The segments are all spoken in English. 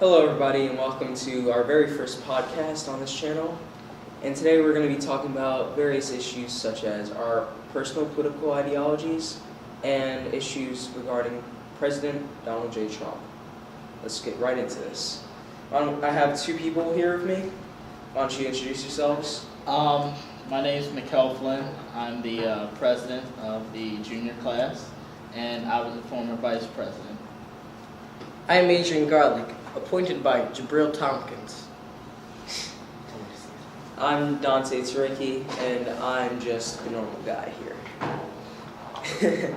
Hello everybody and welcome to our very first podcast on this channel. And today we're going to be talking about various issues such as our personal political ideologies and issues regarding President Donald J. Trump. Let's get right into this. I have two people here with me. Why don't you introduce yourselves? My name is Mikkel Flynn. I'm the president of the junior class, and I was the former vice president. I'm Adrian Garlic, appointed by Jabril Tompkins. I'm Dante Taricki, and I'm just a normal guy here.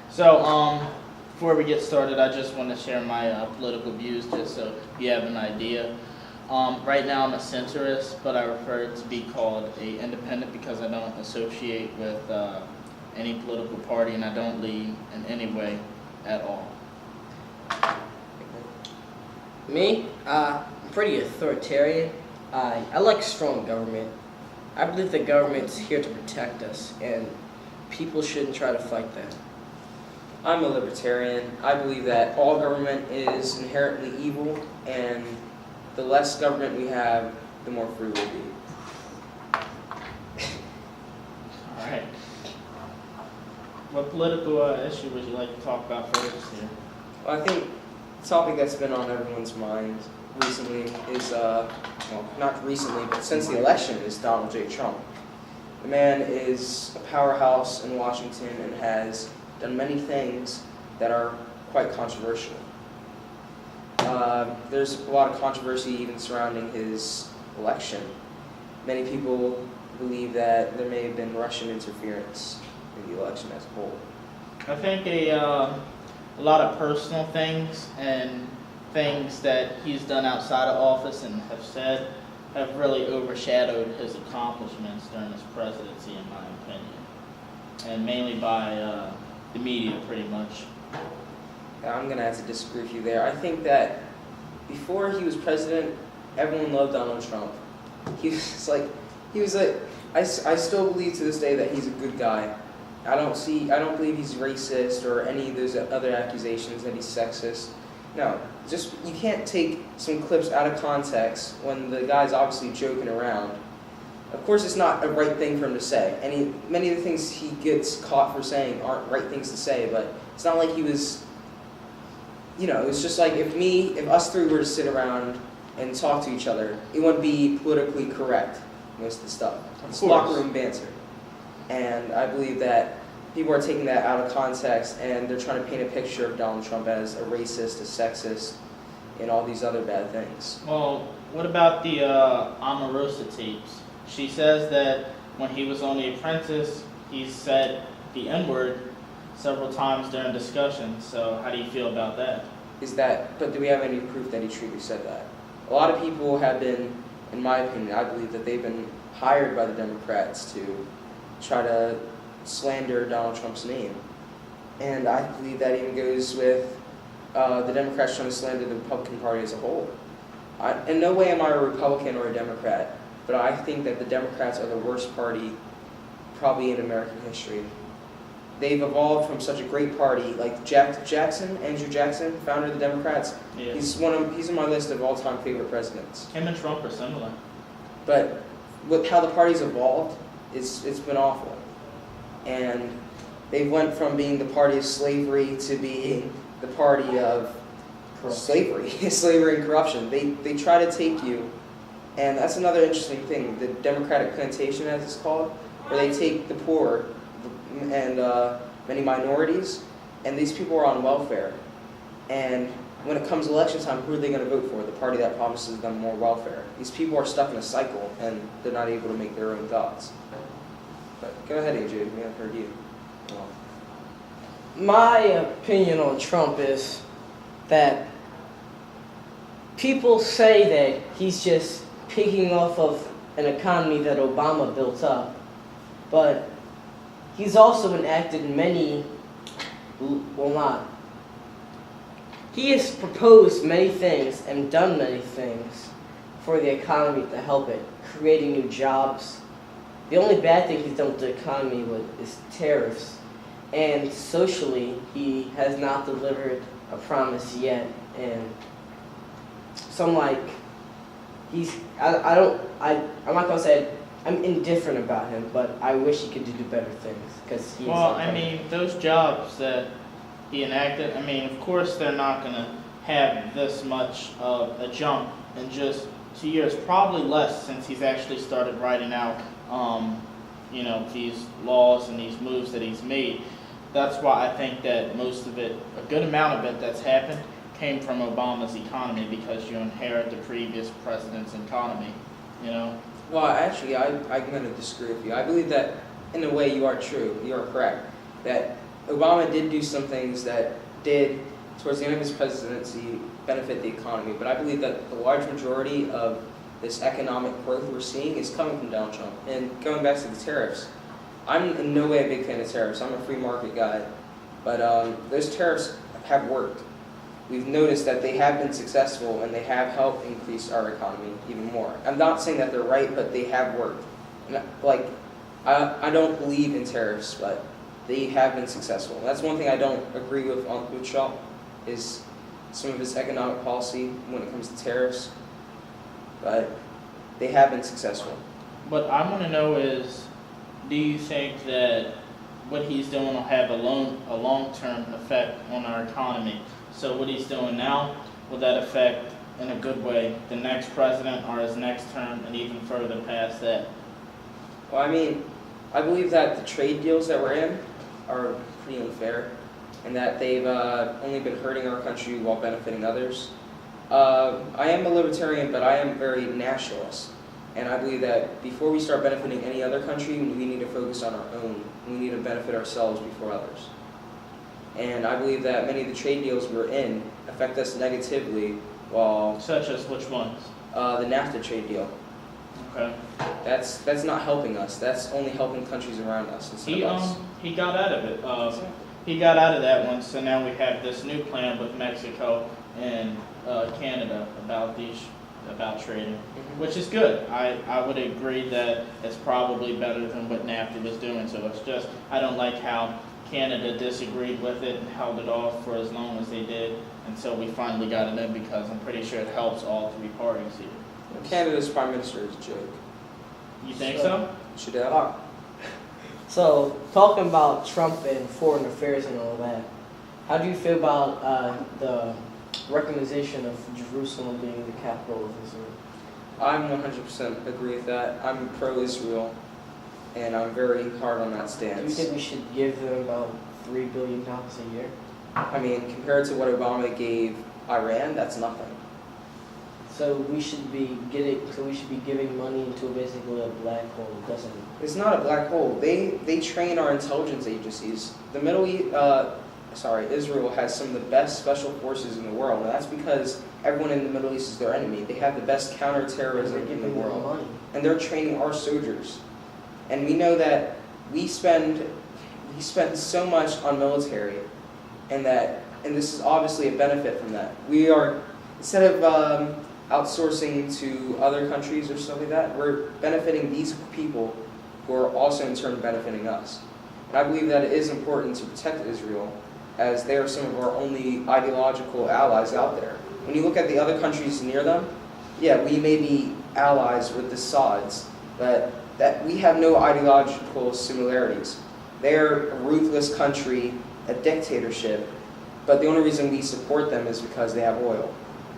So, before we get started, I just want to share my political views, just so you have an idea. Right now, I'm a centrist, but I prefer to be called an independent because I don't associate with any political party, and I don't lean in any way at all. Me? I'm pretty authoritarian. I like strong government. I believe the government's here to protect us, and people shouldn't try to fight that. I'm a libertarian. I believe that all government is inherently evil, and the less government we have, the more free we'll be. All right. What political issue would you like to talk about first here? Well, I think the topic that's been on everyone's mind recently is, well, not recently, but since the election, is Donald J. Trump. The man is a powerhouse in Washington and has done many things that are quite controversial. There's a lot of controversy even surrounding his election. Many people believe that there may have been Russian interference in the election as a whole. I think a lot of personal things and things that he's done outside of office and have said have really overshadowed his accomplishments during his presidency, in my opinion, and mainly by the media, pretty much. I'm going to have to disagree with you there. I think that before he was president, everyone loved Donald Trump. I still believe to this day that he's a good guy. I don't believe he's racist or any of those other accusations that he's sexist. No, just, you can't take some clips out of context when the guy's obviously joking around. Of course, it's not a right thing for him to say. Many of the things he gets caught for saying aren't right things to say, but it's not like he was, it's just like if us three were to sit around and talk to each other, it wouldn't be politically correct, most of the stuff. It's locker room banter. And I believe that people are taking that out of context and they're trying to paint a picture of Donald Trump as a racist, a sexist, and all these other bad things. Well, what about the Omarosa tapes? She says that when he was on The Apprentice, he said the N-word several times during discussions. So how do you feel about that? But do we have any proof that he truly said that? A lot of people have been, in my opinion, I believe that they've been hired by the Democrats to try to slander Donald Trump's name. And I believe that even goes with the Democrats trying to slander the Republican Party as a whole. In no way am I a Republican or a Democrat, but I think that the Democrats are the worst party probably in American history. They've evolved from such a great party, like Andrew Jackson, founder of the Democrats. Yeah. He's on my list of all-time favorite presidents. Him and Trump are similar. But with how the party's evolved, it's been awful. And they went from being the party of slavery to being the party of slavery and corruption. They try to take you, and that's another interesting thing, the Democratic plantation, as it's called, where they take the poor and many minorities, and these people are on welfare. And when it comes election time, who are they going to vote for? The party that promises them more welfare. These people are stuck in a cycle, and they're not able to make their own thoughts. But go ahead, AJ. We haven't heard you. My opinion on Trump is that people say that he's just picking off of an economy that Obama built up, but he's also enacted many, he has proposed many things and done many things for the economy to help it, creating new jobs. The only bad thing he's done with the economy is tariffs. And socially, he has not delivered a promise yet. And some like I'm not gonna say I'm indifferent about him, but I wish he could do better things because he's. Well, I mean, those jobs that he enacted, I mean, of course they're not going to have this much of a jump in just 2 years, probably less since he's actually started writing out, these laws and these moves that he's made. That's why I think that most of it, a good amount of it that's happened, came from Obama's economy because you inherit the previous president's economy, Well, actually, I'm going to disagree with you. I believe that, in a way, you are true. You are correct. That Obama did do some things that did, towards the end of his presidency, benefit the economy. But I believe that the large majority of this economic growth we're seeing is coming from Donald Trump. And going back to the tariffs, I'm in no way a big fan of tariffs. I'm a free market guy. But those tariffs have worked. We've noticed that they have been successful and they have helped increase our economy even more. I'm not saying that they're right, but they have worked. And I don't believe in tariffs, but they have been successful. And that's one thing I don't agree with Trump, is some of his economic policy when it comes to tariffs. But they have been successful. What I want to know is, do you think that what he's doing will have a long-term effect on our economy? So what he's doing now, will that affect, in a good way, the next president or his next term and even further past that? Well, I mean, I believe that the trade deals that we're in are pretty unfair and that they've only been hurting our country while benefiting others. I am a libertarian, but I am very nationalist. And I believe that before we start benefiting any other country, we need to focus on our own. We need to benefit ourselves before others. And I believe that many of the trade deals we're in affect us negatively, while Such as which ones? the NAFTA trade deal. Okay. That's not helping us. That's only helping countries around us instead of us. He got out of it. He got out of that one, so now we have this new plan with Mexico and Canada about trading, which is good. I would agree that it's probably better than what NAFTA was doing. So it's just, I don't like how Canada disagreed with it and held it off for as long as they did until we finally got it in, because I'm pretty sure it helps all three parties here. Canada's prime minister is a joke. You think so? Should have. So, talking about Trump and foreign affairs and all that, how do you feel about the recognition of Jerusalem being the capital of Israel? I'm 100% agree with that. I'm pro-Israel, and I'm very hard on that stance. Do you think we should give them about $3 billion a year? I mean, compared to what Obama gave Iran, that's nothing. So we should be giving money into basically a black hole, doesn't it? It's not a black hole. They train our intelligence agencies. The Israel has some of the best special forces in the world, and that's because everyone in the Middle East is their enemy. They have the best counterterrorism in the world, money. and they're training our soldiers. And we know that we spend so much on military, and this is obviously a benefit from that. We are, instead of outsourcing to other countries or stuff like that, we're benefiting these people who are also in turn benefiting us. And I believe that it is important to protect Israel, as they are some of our only ideological allies out there. When you look at the other countries near them, yeah, we may be allies with the Sauds, but that we have no ideological similarities. They're a ruthless country, a dictatorship, but the only reason we support them is because they have oil.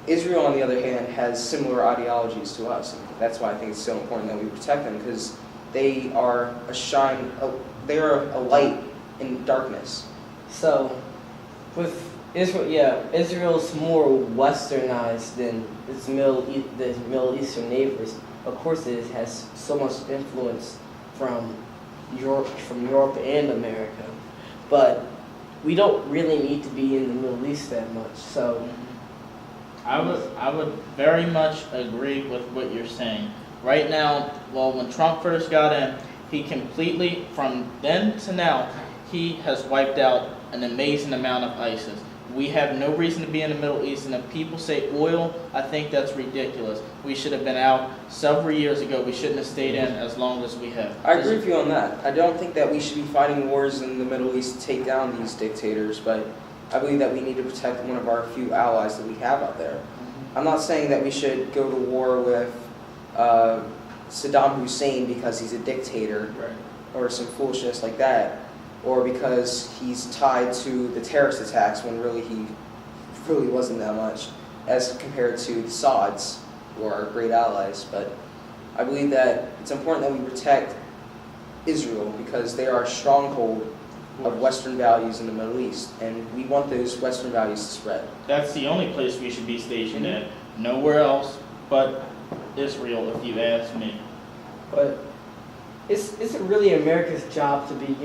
Israel, on the other hand, has similar ideologies to us, and that's why I think it's so important that we protect them, because they are they are a light in darkness. So, with Israel, Israel's more westernized than its Middle Eastern neighbors. Of course, it has so much influence from Europe and America, but we don't really need to be in the Middle East that much. So, I would very much agree with what you're saying. Right now, when Trump first got in, he completely, from then to now, he has wiped out an amazing amount of ISIS. We have no reason to be in the Middle East, and if people say oil, I think that's ridiculous. We should have been out several years ago. We shouldn't have stayed in as long as we have. I agree with you on that. I don't think that we should be fighting wars in the Middle East to take down these dictators, but I believe that we need to protect one of our few allies that we have out there. I'm not saying that we should go to war with Saddam Hussein because he's a dictator Right. or some foolishness like that, or because he's tied to the terrorist attacks when really he really wasn't that much, as compared to the Saudis, who are our great allies. But I believe that it's important that we protect Israel because they are a stronghold of Western values in the Middle East, and we want those Western values to spread. That's the only place we should be stationed at. Nowhere else but Israel, if you ask me. But is it really America's job to be,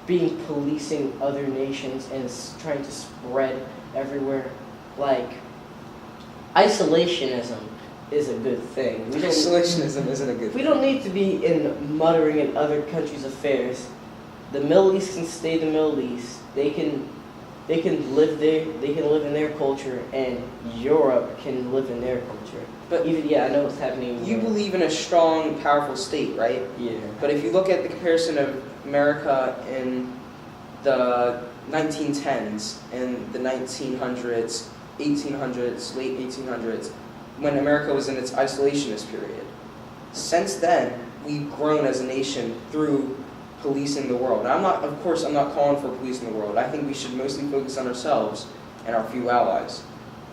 being policing other nations and trying to spread everywhere? Like, isolationism is a good thing. Isolationism isn't a good We thing. don't need to be muttering in other countries' affairs. The Middle East can stay the Middle East. They can live there. They can live in their culture, and Europe can live in their culture. But I know what's happening. In you Europe. believe in a strong, powerful state, right? Yeah. But if you look at the comparison of America in the 1910s and the 1900s, 1800s, late 1800s, when America was in its isolationist period, since then we've grown as a nation through policing the world. And I'm not calling for policing the world. I think we should mostly focus on ourselves and our few allies.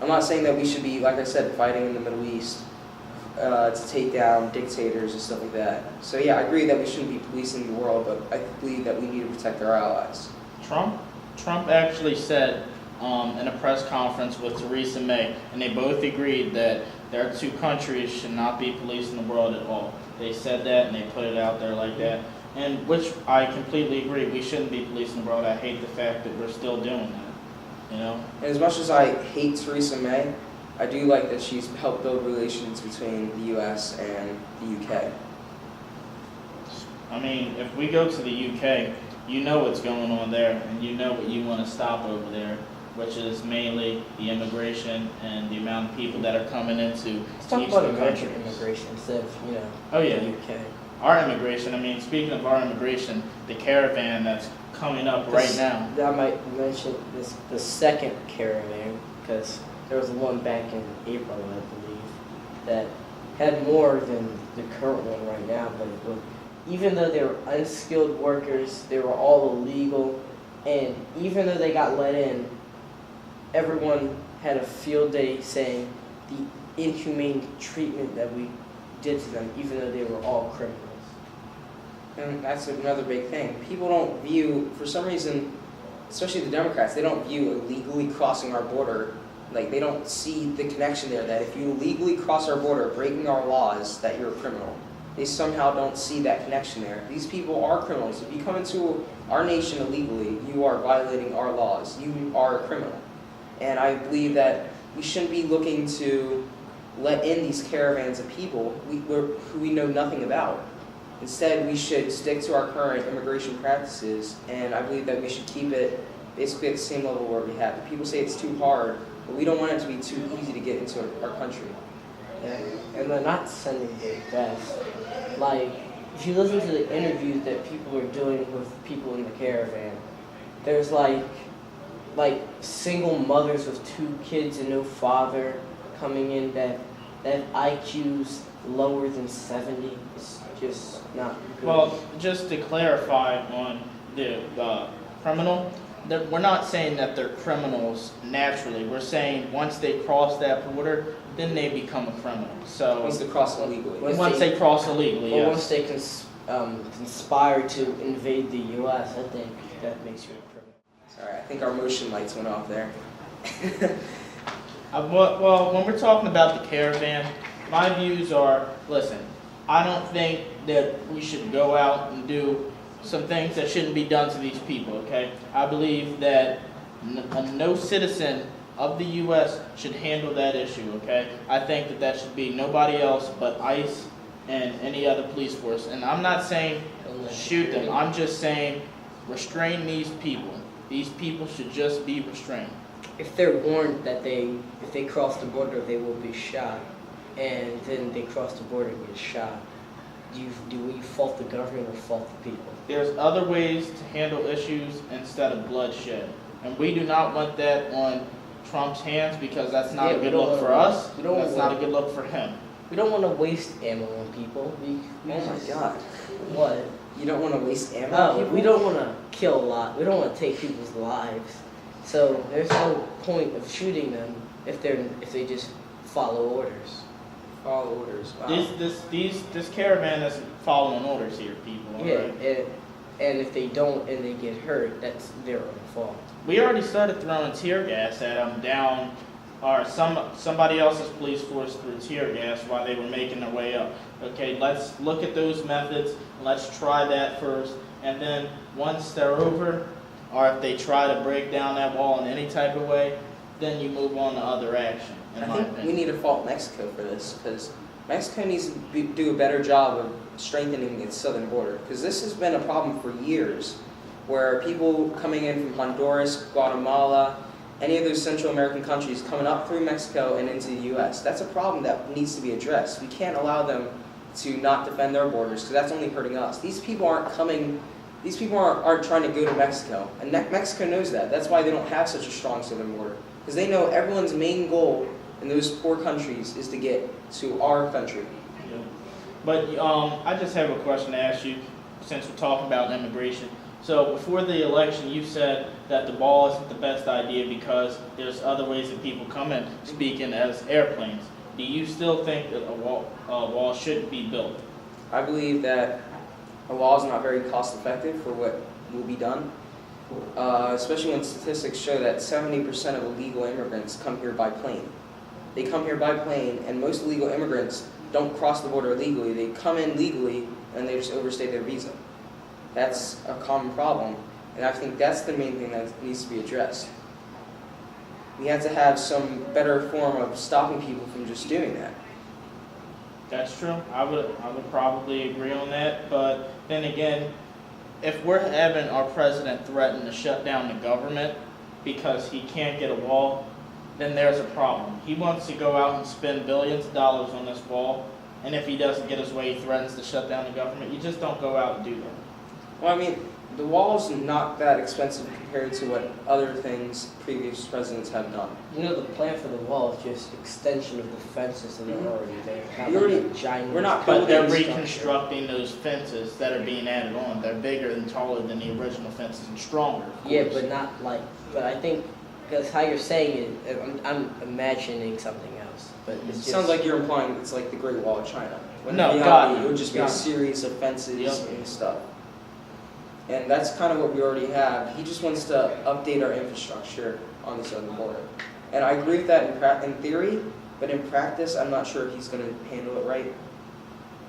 I'm not saying that we should be, like I said, fighting in the Middle East to take down dictators and stuff like that. So yeah, I agree that we shouldn't be policing the world, but I believe that we need to protect our allies. Trump actually said in a press conference with Theresa May, and they both agreed that their two countries should not be policing the world at all. They said that and they put it out there like that. And which I completely agree. We shouldn't be policing the world. I hate the fact that we're still doing that. And as much as I hate Theresa May, I do like that she's helped build relations between the U.S. and the UK. I mean, if we go to the UK, you know what's going on there, and you know what you want to stop over there, which is mainly the immigration and the amount of people that are coming into Let's talk each about of the American countries. immigration instead of, Oh yeah, the UK. our immigration. I mean, speaking of our immigration, the Caravan that's coming up right now. I might mention the second Caravan, because there was one back in April, I believe, that had more than the current one right now, but even though they were unskilled workers, they were all illegal, and even though they got let in, everyone had a field day saying the inhumane treatment that we did to them, even though they were all criminals. And that's another big thing. People don't view, for some reason, especially the Democrats, they don't view illegally crossing our border. Like, they don't see the connection there, that if you illegally cross our border, breaking our laws, that you're a criminal. They somehow don't see that connection there. These people are criminals. If you come into our nation illegally, you are violating our laws. You are a criminal. And I believe that we shouldn't be looking to let in these caravans of people who we know nothing about. Instead, we should stick to our current immigration practices, and I believe that we should keep it basically at the same level where we have it. People say it's too hard, but we don't want it to be too easy to get into our country. And they're not sending their best. Like, if you listen to the interviews that people are doing with people in the Caravan, there's like single mothers with 2 kids and no father coming in that IQ's lower than 70. It's just not good. Well, just to clarify on the criminal, that we're not saying that they're criminals naturally. We're saying once they cross that border, then they become a criminal. So Once they cross illegally. once they cross illegally, Or yes. once they conspire to invade the U.S., I think that makes you a criminal. Sorry, I think our motion lights went off there. Well, when we're talking about the Caravan, my views are, listen, I don't think that we should go out and do some things that shouldn't be done to these people, okay? I believe that no citizen of the U.S. should handle that issue, okay? I think that should be nobody else but ICE and any other police force. And I'm not saying shoot them. I'm just saying restrain these people. These people should just be restrained. If they're warned that if they cross the border, they will be shot, and then they cross the border and get shot, do we fault the government or fault the people? There's other ways to handle issues instead of bloodshed. And we do not want that on Trump's hands because that's not Yeah, a we good don't look for wanna- us. we don't That's wanna- not a good look for him. We don't want to waste ammo on people. Oh my god. What? You don't want to waste ammo on No, people? we don't want to kill a lot. We don't want to take people's lives. So there's no point of shooting them if they just follow orders. Follow orders. Wow. This caravan isn't following orders here, people. Yeah, Alright? and if they don't and they get hurt, that's their own fault. We already started throwing tear gas at them down, or somebody else's police force threw tear gas while they were making their way up. Okay, let's look at those methods. Let's try that first, and then once they're over, or if they try to break down that wall in any type of way, then you move on to other action. I think we need to fault Mexico for this, because Mexico needs to do a better job of strengthening its southern border, because this has been a problem for years, where people coming in from Honduras, Guatemala, any of those Central American countries coming up through Mexico and into the U.S. That's a problem that needs to be addressed. We can't allow them to not defend their borders, because that's only hurting us. These people aren't coming. These people aren't trying to go to Mexico, and Mexico knows that. That's why they don't have such a strong southern border, because they know everyone's main goal in those poor countries is to get to our country. Yeah. But I just have a question to ask you, since we're talking about immigration. So before the election, you said that the wall isn't the best idea because there's other ways that people come in, speaking as airplanes. Do you still think that a wall shouldn't be built? I believe that a wall is not very cost effective for what will be done, especially when statistics show that 70% of illegal immigrants come here by plane. They come here by plane, and most illegal immigrants don't cross the border legally. They come in legally, and they just overstay their visa. That's a common problem, and I think that's the main thing that needs to be addressed. We have to have some better form of stopping people from just doing that. That's true. I would probably agree on that. But then again, if we're having our president threaten to shut down the government because he can't get a wall, then there's a problem. He wants to go out and spend billions of dollars on this wall, and if he doesn't get his way, he threatens to shut down the government. You just don't go out and do that. Well, I mean, the wall's not that expensive compared to what other things previous presidents have done. You know, the plan for the wall is just extension of the fences that are already there. Have You already- like a giant we're not But they're building reconstructing those fences that are being added on. They're bigger and taller than the original fences and stronger. Of Yeah, course. but not like. But I think because how you're saying it, I'm imagining something else. But It it's just, sounds like you're implying it's like the Great Wall of China. When No, in God, reality, it would just be God. a series of fences Yep. and stuff. And that's kind of what we already have. He just wants to update our infrastructure on the southern border. And I agree with that in theory, but in practice, I'm not sure if he's going to handle it right.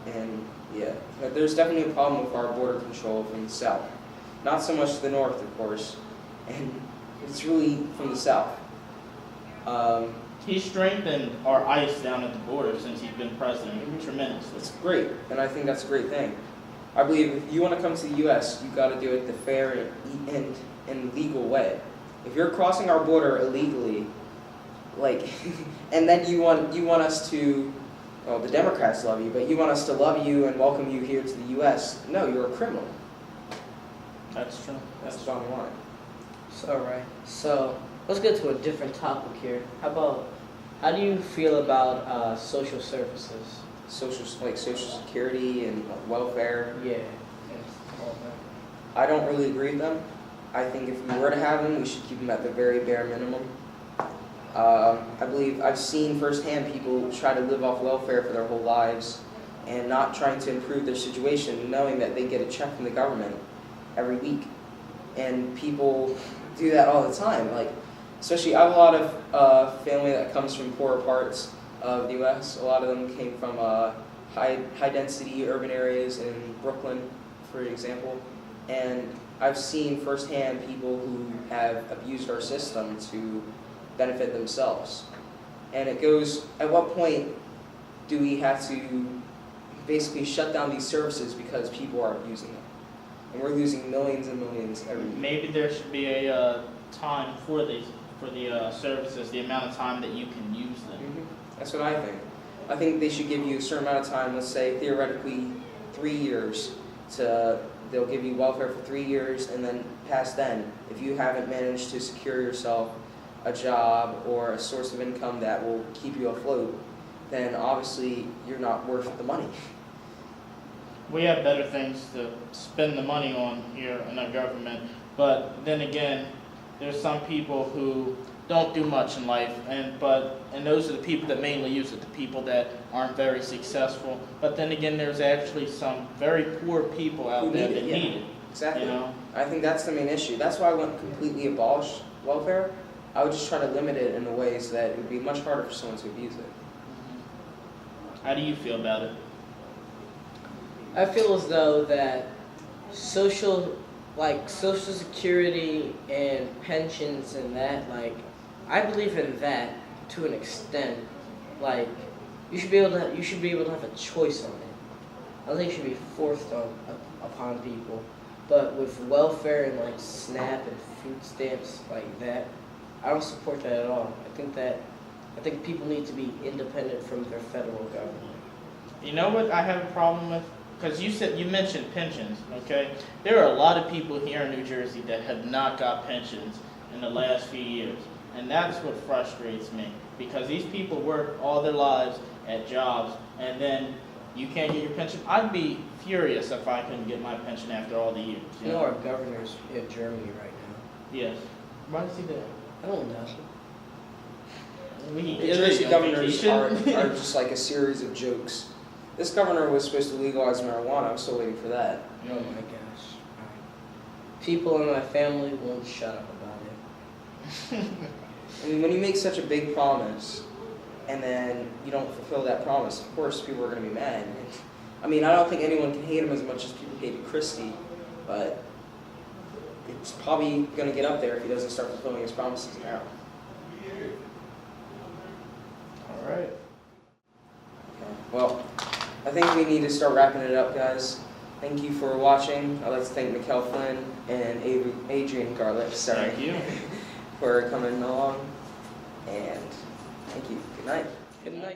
And yeah, but there's definitely a problem with our border control from the south. Not so much to the north, of course, and it's really from the south. He's strengthened our ICE down at the border since he's been president tremendously. It's great, and I think that's a great thing. I believe if you want to come to the U.S., you've got to do it the fair and legal way. If you're crossing our border illegally, like, and then you want us to, well, the Democrats love you, but you want us to love you and welcome you here to the U.S., no, you're a criminal. That's true. That's the bottom line. All right. So let's get to a different topic here. How do you feel about social services? Social security and welfare. Yeah. Yes, all that. I don't really agree with them. I think if we were to have them, we should keep them at the very bare minimum. I believe I've seen firsthand people try to live off welfare for their whole lives and not trying to improve their situation, knowing that they get a check from the government every week. And people do that all the time. Like, especially, I have a lot of family that comes from poorer parts of the U.S. A lot of them came from high-density urban areas in Brooklyn, for example. And I've seen firsthand people who have abused our system to benefit themselves. And it goes, at what point do we have to basically shut down these services because people are abusing them? And we're losing millions and millions every year. Maybe there should be a time for the services, the amount of time that you can use them. That's what I think. I think they should give you a certain amount of time, let's say theoretically 3 years, they'll give you welfare for 3 years, and then past then, if you haven't managed to secure yourself a job or a source of income that will keep you afloat, then obviously you're not worth the money. We have better things to spend the money on here in our government, but then again, there's some people who don't do much in life, and those are the people that mainly use it, the people that aren't very successful. But then again, there's actually some very poor people out there that need it. Exactly. You know? I think that's the main issue. That's why I wouldn't completely abolish welfare. I would just try to limit it in the ways that it would be much harder for someone to abuse it. How do you feel about it? I feel as though that social security and pensions and that, like, I believe in that to an extent. Like, you should be able to have a choice on it. I don't think it should be forced upon people. But with welfare and like SNAP and food stamps like that, I don't support that at all. I think people need to be independent from their federal government. You know what I have a problem with? Because you mentioned pensions, okay? There are a lot of people here in New Jersey that have not got pensions in the last few years. And that's what frustrates me. Because these people work all their lives at jobs, and then you can't get your pension. I'd be furious if I couldn't get my pension after all the years. You know our governor's in Germany right now. Yes. Why is he there? I don't know. New Jersey governors are just like a series of jokes. This governor was supposed to legalize marijuana. I'm still waiting for that. Oh my gosh. People in my family won't shut up about it. I mean, when you make such a big promise and then you don't fulfill that promise, of course people are going to be mad. I mean, I don't think anyone can hate him as much as people hated Christie, but it's probably going to get up there if he doesn't start fulfilling his promises now. All right. Well, I think we need to start wrapping it up, guys. Thank you for watching. I'd like to thank Mikkel Flynn and Adrian Garlick, Thank you. for coming along. And thank you. Good night. Good night.